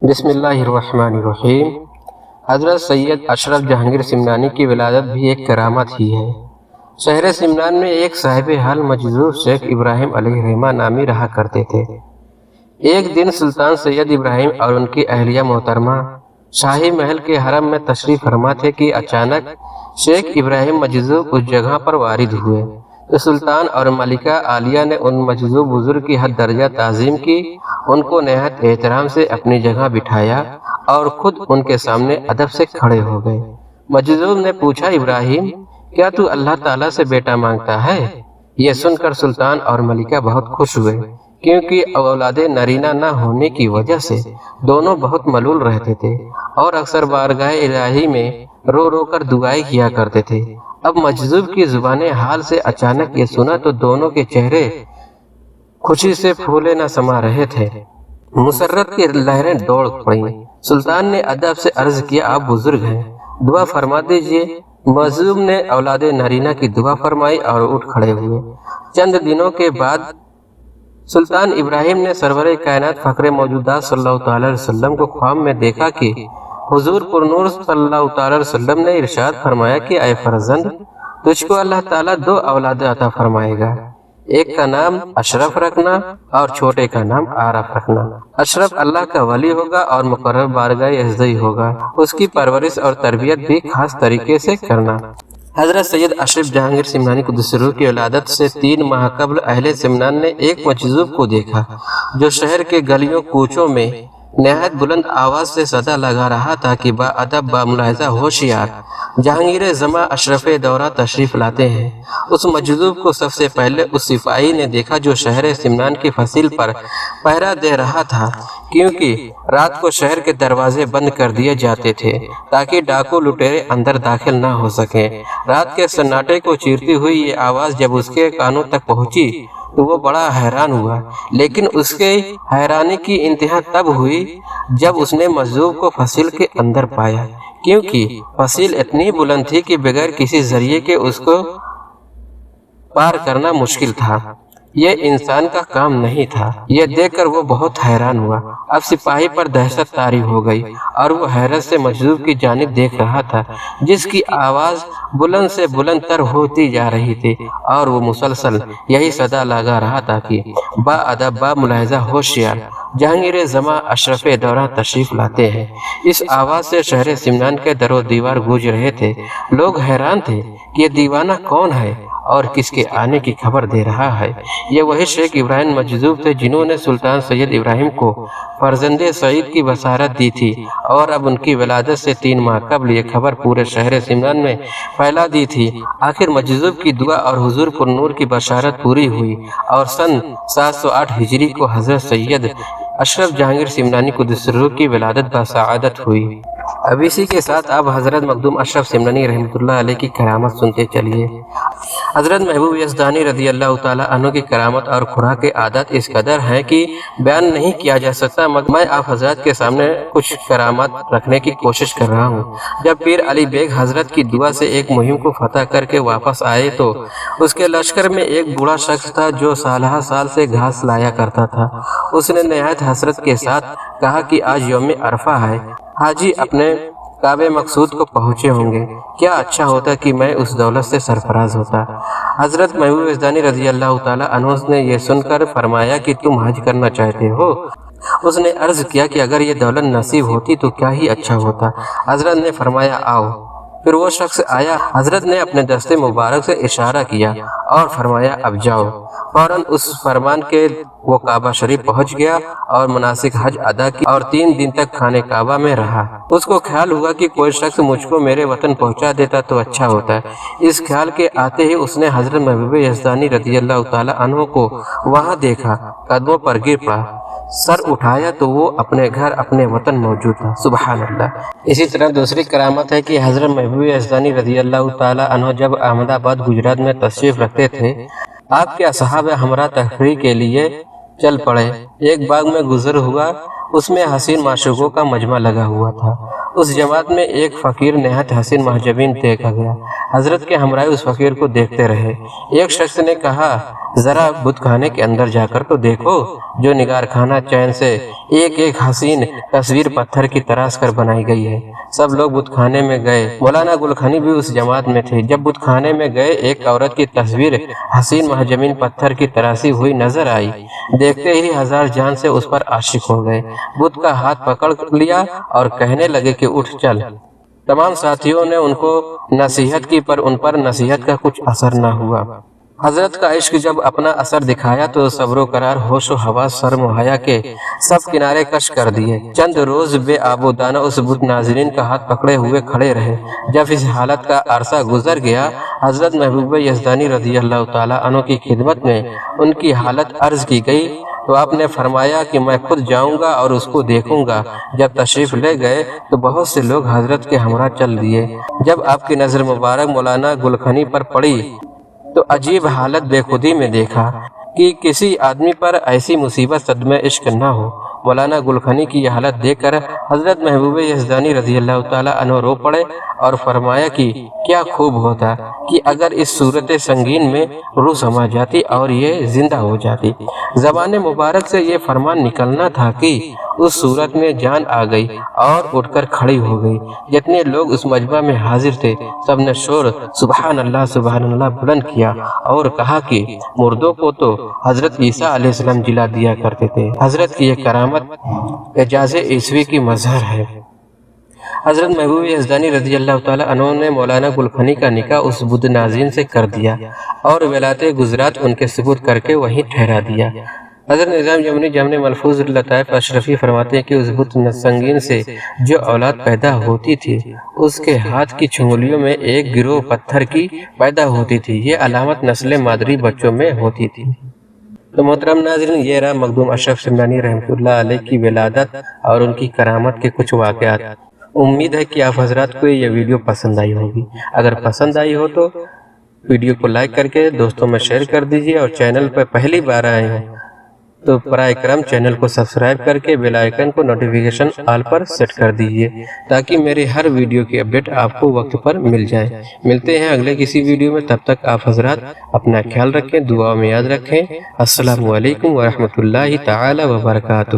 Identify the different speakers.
Speaker 1: بسم اللہ الرحمن الرحیم۔ حضرت سید اشرف جہانگیر سمنانی کی ولادت بھی ایک کرامت ہی ہے۔ شہر سمنان میں ایک صاحب حال مجذوب شیخ ابراہیم علیہ الرحمہ نامی رہا کرتے تھے۔ ایک دن سلطان سید ابراہیم اور ان کی اہلیہ محترمہ شاہی محل کے حرم میں تشریف فرما تھے کہ اچانک شیخ ابراہیم مجذوب اس جگہ پر وارد ہوئے تو سلطان اور ملکہ عالیہ نے ان مجذوب بزرگ کی حد درجہ تعظیم کی، ان کو نہایت احترام سے اپنی جگہ بٹھایا اور خود ان کے سامنے ادب سے کھڑے ہو گئے۔ مجذوب نے پوچھا، ابراہیم کیا تو اللہ تعالیٰ سے بیٹا مانگتا ہے؟ یہ سن کر سلطان اور ملکہ بہت خوش ہوئے، کیونکہ اولاد نرینہ نہ ہونے کی وجہ سے دونوں بہت ملول رہتے تھے اور اکثر بارگاہ الہی میں رو رو کر دعائیں کیا کرتے تھے۔ اب مجذوب کی زبان حال سے اچانک یہ سنا تو دونوں کے چہرے خوشی سے پھولے نہ سما رہے تھے، مسرت کی لہریں دوڑ پڑیں۔ سلطان نے ادب سے عرض کیا، آپ بزرگ ہیں، دعا فرما دیجئے۔ مجذوب نے اولاد نرینہ کی دعا فرمائی اور اٹھ کھڑے ہوئے۔ چند دنوں کے بعد سلطان ابراہیم نے سرور کائنات فخر موجودات صلی اللہ تعالی علیہ وسلم کو خواب میں دیکھا کہ حضور پرنور صلی اللہ تعالی علیہ وسلم نے ارشاد فرمایا کہ اے فرزند، تجھ کو اللہ تعالیٰ دو اولاد عطا فرمائے گا، ایک کا نام اشرف رکھنا اور چھوٹے کا نام عارف رکھنا۔ اشرف اللہ کا ولی ہوگا اور مقرر بارگاہ عزتی ہوگا، اس کی پرورش اور تربیت بھی خاص طریقے سے کرنا۔ حضرت سید اشرف جہانگیر سمنانی قدس سرور کی ولادت سے 3 ماہ قبل اہل سمنان نے ایک مجذوب کو دیکھا جو شہر کے گلیوں کوچوں میں نہایت بلند آواز سے صدا لگا رہا تھا کہ با ادب با ملاحظہ ہوشیار، جہانگیر زماں اشرف دورہ تشریف لاتے ہیں۔ اس مجذوب کو سب سے پہلے اس سپاہی نے دیکھا جو شہر سمنان کی فصیل پر پہرا دے رہا تھا، کیونکہ رات کو شہر کے دروازے بند کر دیے جاتے تھے تاکہ ڈاکو لٹیرے اندر داخل نہ ہو سکیں۔ رات کے سناٹے کو چیرتی ہوئی یہ آواز جب اس کے کانوں تک پہنچی تو وہ بڑا حیران ہوا، لیکن اس کے حیرانی کی انتہا تب ہوئی جب اس نے مجذوب کو فصیل کے اندر پایا، کیونکہ فصیل اتنی بلند تھی کہ بغیر کسی ذریعے کے اس کو پار کرنا مشکل تھا۔ یہ انسان کا کام نہیں تھا۔ یہ دیکھ کر وہ بہت حیران ہوا۔ اب سپاہی پر دہشت طاری ہو گئی اور وہ حیرت سے مجذوب کی جانب دیکھ رہا تھا جس کی آواز بلند سے بلند تر ہوتی جا رہی تھی اور وہ مسلسل یہی صدا لگا رہا تھا کہ با ادب با ملاحظہ ہوشیار، جہانگیر زماں اشرف دورہ تشریف لاتے ہیں۔ اس آواز سے شہر سمنان کے در و دیوار گونج رہے تھے۔ لوگ حیران تھے کہ یہ دیوانہ کون ہے اور کس کے آنے کی خبر دے رہا ہے۔ یہ وہی شیخ ابراہیم مجذوب تھے جنہوں نے سلطان سید ابراہیم کو فرزند سعید کی بشارت دی تھی اور اب ان کی ولادت سے 3 ماہ قبل یہ خبر پورے شہر سمنان میں پھیلا دی تھی۔ آخر مجذوب کی دعا اور حضور پرنور کی بشارت پوری ہوئی اور سن 708 ہجری کو حضرت سید اشرف جہانگیر سمنانی قدس سرور کی ولادت بسعادت ہوئی۔ اب اسی کے ساتھ آپ حضرت مخدوم اشرف سمنانی رحمۃ اللہ علیہ کی کرامت سنتے چلیے۔ حضرت محبوب یزدانی رضی اللہ تعالیٰ عنہ کی کرامت اور خوراک عادت اس قدر ہیں کہ بیان نہیں کیا جا سکتا، مگر میں آپ حضرات کے سامنے کچھ کرامات رکھنے کی کوشش کر رہا ہوں۔ جب پیر علی بیگ حضرت کی دعا سے ایک مہم کو فتح کر کے واپس آئے تو اس کے لشکر میں ایک بوڑھا شخص تھا جو سالہ سال سے گھاس لایا کرتا تھا۔ اس نے نہایت حسرت کے ساتھ کہا کہ آج یوم عرفہ ہے، حاجی اپنے کعبہ مقصود کو پہنچے ہوں گے، کیا اچھا ہوتا کہ میں اس دولت سے سرفراز ہوتا۔ حضرت محبوب یزدانی رضی اللہ تعالیٰ عنہ نے یہ سن کر فرمایا کہ تم حج کرنا چاہتے ہو؟ اس نے عرض کیا کہ اگر یہ دولت نصیب ہوتی تو کیا ہی اچھا ہوتا۔ حضرت نے فرمایا آؤ۔ پھر وہ شخص آیا، حضرت نے اپنے دست مبارک سے اشارہ کیا اور فرمایا اب جاؤ۔ فوراً اس فرمان کے وہ کعبہ شریف پہنچ گیا اور مناسک حج ادا کی اور 3 دن تک خانے کعبہ میں رہا۔ اس کو خیال ہوا کہ کوئی شخص مجھ کو میرے وطن پہنچا دیتا تو اچھا ہوتا۔ اس خیال کے آتے ہی اس نے حضرت محبوب یزدانی رضی اللہ تعالیٰ عنہ کو وہاں دیکھا، قدموں پر گر پڑا، سر اٹھایا تو وہ اپنے گھر اپنے وطن موجود تھا۔ سبحان اللہ۔ اسی طرح دوسری کرامت ہے کہ حضرت محبوب یزدانی رضی اللہ تعالیٰ عنہ جب احمد آباد گجرات میں تشریف رکھتے تھے، آپ کے اصحاب ہمراہ تفریح کے لیے چل پڑے۔ ایک باغ میں گزر ہوا، اس میں حسین معشوقوں کا مجمع لگا ہوا تھا۔ اس جماعت میں ایک فقیر نہایت حسین محجبین دیکھا گیا۔ حضرت کے ہمراہ اس فقیر کو دیکھتے رہے۔ ایک شخص نے کہا، ذرا بت خانے کے اندر جا کر تو دیکھو، جو نگار خانہ چین سے ایک ایک حسین تصویر پتھر کی تراش کر بنائی گئی ہے۔ سب لوگ بت خانے میں گئے، مولانا گلخانی بھی اس جماعت میں تھے۔ جب بت خانے میں گئے، ایک عورت کی تصویر حسین مہجمین پتھر کی تراشی ہوئی نظر آئی۔ دیکھتے ہی ہزار جان سے اس پر عاشق ہو گئے، بت کا ہاتھ پکڑ لیا اور کہنے لگے کہ اٹھ چل۔ تمام ساتھیوں نے ان کو نصیحت کی، پر ان پر نصیحت کا کچھ اثر نہ ہوا۔ حضرت کا عشق جب اپنا اثر دکھایا تو صبر و قرار، ہوش و حواس، شرم و حیا کے سب کنارے کش کر دیے۔ چند روز بے آب و دانہ اس بت ناظرین کا ہاتھ پکڑے ہوئے کھڑے رہے۔ جب اس حالت کا عرصہ گزر گیا، حضرت محبوب یزدانی رضی اللہ تعالیٰ عنہ کی خدمت میں ان کی حالت عرض کی گئی تو آپ نے فرمایا کہ میں خود جاؤں گا اور اس کو دیکھوں گا۔ جب تشریف لے گئے تو بہت سے لوگ حضرت کے ہمراہ چل دیے۔ جب آپ کی نظر مبارک مولانا گلخانی پر پڑی تو عجیب حالت بے خودی میں دیکھا کہ کسی آدمی پر ایسی مصیبت صدمہ عشق نہ ہو۔ مولانا گلخانی کی یہ حالت دیکھ کر حضرت محبوب یزدانی رضی اللہ تعالیٰ عنہ رو پڑے اور فرمایا کہ کیا خوب ہوتا کہ اگر اس صورت سنگین میں روح سما جاتی اور یہ زندہ ہو جاتی۔ زبان مبارک سے یہ فرمان نکلنا تھا کہ اس صورت میں جان آ گئی اور اٹھ کر کھڑی ہو گئی۔ جتنے لوگ اس مجمع میں حاضر تھے سب نے شور سبحان اللہ بلند کیا اور کہا کہ مردوں کو تو حضرت عیسیٰ علیہ السلام جلا دیا کرتے تھے۔ حضرت کی یہ کرامت اعجاز عیسوی کی مظہر ہے۔ حضرت محبوب یزدانی رضی اللہ تعالیٰ عنہ نے مولانا گلخانی کا نکاح اس بت ناظرین سے کر دیا اور ولایت گجرات ان کے سپرد کر کے وہیں ٹھہرا دیا۔ حضرت نظام جمنی جامع ملفوظ لطائف اشرفی فرماتے ہیں کہ اس بت سنگین سے جو اولاد پیدا ہوتی تھی اس کے ہاتھ کی چنگلیوں میں ایک گروہ پتھر کی پیدا ہوتی تھی۔ یہ علامت نسل مادری بچوں میں ہوتی تھی۔ تو محترم ناظرین، یہ رہا مخدوم اشرف سمنانی رحمۃ اللہ علیہ کی ولادت اور ان کی کرامت کے کچھ واقعات۔ امید ہے کہ آپ حضرات کو یہ ویڈیو پسند آئی ہوگی۔ اگر پسند آئی ہو تو ویڈیو کو لائک کر کے دوستوں میں شیئر کر دیجیے، اور چینل پر پہلی بار آئے ہیں تو برائے کرم چینل کو سبسکرائب کر کے بیل آئیکن کو نوٹیفیکیشن آل پر سیٹ کر دیجیے تاکہ میری ہر ویڈیو کی اپڈیٹ آپ کو وقت پر مل جائے۔ ملتے ہیں اگلے کسی ویڈیو میں، تب تک آپ حضرات اپنا خیال رکھیں، دعاؤں میں یاد رکھیں۔ السلام علیکم ورحمۃ اللہ تعالی وبرکاتہ۔